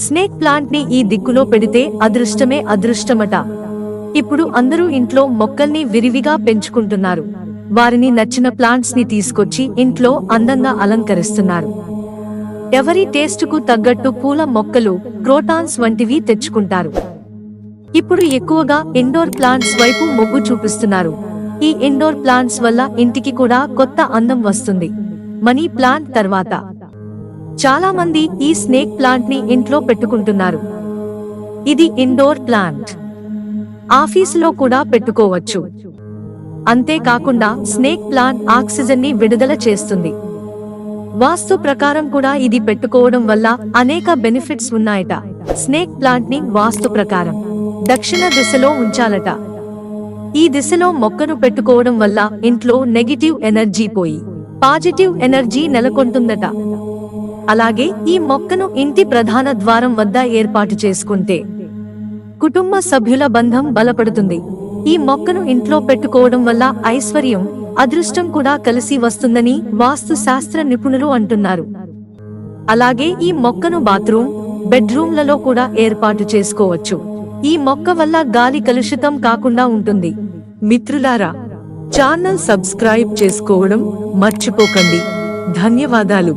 Snake plant ని ఈ దిక్కులో పెడితే అదృష్టమే అదృష్టమట. ఇప్పుడు అందరూ ఇంట్లో మొక్కల్ని విరివిగా పెంచుకుంటున్నారు. వారిని నచ్చిన ప్లాంట్స్ ని తీసుకొచ్చి ఇంట్లో అందంగా అలంకరిస్తున్నారు. ఎవరి టేస్టుకు తగ్గట్టు పూల మొక్కలు, క్రోటాన్స్ వంటివి తెచ్చుకుంటారు. ఇప్పుడు ఎక్కువగా ఇండోర్ ప్లాంట్స్ వైపు మొగ్గు చూపిస్తున్నారు. ఈ ఇండోర్ ప్లాంట్స్ వల్ల ఇంటికి కూడా కొత్త అందం వస్తుంది. మనీ ప్లాంట్ తర్వాత చాలా మంది ఈ స్నేక్ ప్లాంట్ ని ఇంట్లో పెట్టుకుంటున్నారు. ఇది ఇండోర్ ప్లాంట్. ఆఫీసులో కూడా పెట్టుకోవచ్చు. అంతేకాకుండా స్నేక్ ప్లాంట్ ఆక్సిజన్ ని విడుదల చేస్తుంది. వాస్తు ప్రకారం కూడా ఇది పెట్టుకోవడం వల్ల అనేక బెనిఫిట్స్ ఉన్నాయట. స్నేక్ ప్లాంట్ ని వాస్తు ప్రకారం దక్షిణ దిశలో ఉంచాలట. ఈ దిశలో మొక్కను పెట్టుకోవడం వల్ల ఇంట్లో నెగిటివ్ ఎనర్జీ పోయి పాజిటివ్ ఎనర్జీ నెలకొంటుందట. అలాగే ఈ మొక్కను ఇంటి ప్రధాన ద్వారం వద్ద ఏర్పాటు చేసుకుంటే కుటుంబ సభ్యుల బంధం బలపడుతుంది. ఈ మొక్కను ఇంట్లో పెట్టుకోవడం వల్ల ఐశ్వర్యం, అదృష్టం కూడా కలిసి వస్తుందని వాస్తు శాస్త్ర నిపుణులు అంటున్నారు. అలాగే ఈ మొక్కను బాత్రూమ్, బెడ్రూమ్లలో కూడా ఏర్పాటు చేసుకోవచ్చు. ఈ మొక్క వల్ల గాలి కలుషితం కాకుండా ఉంటుంది. మిత్రులారా, ఛానల్ సబ్స్క్రైబ్ చేసుకోవడం మర్చిపోకండి. ధన్యవాదాలు.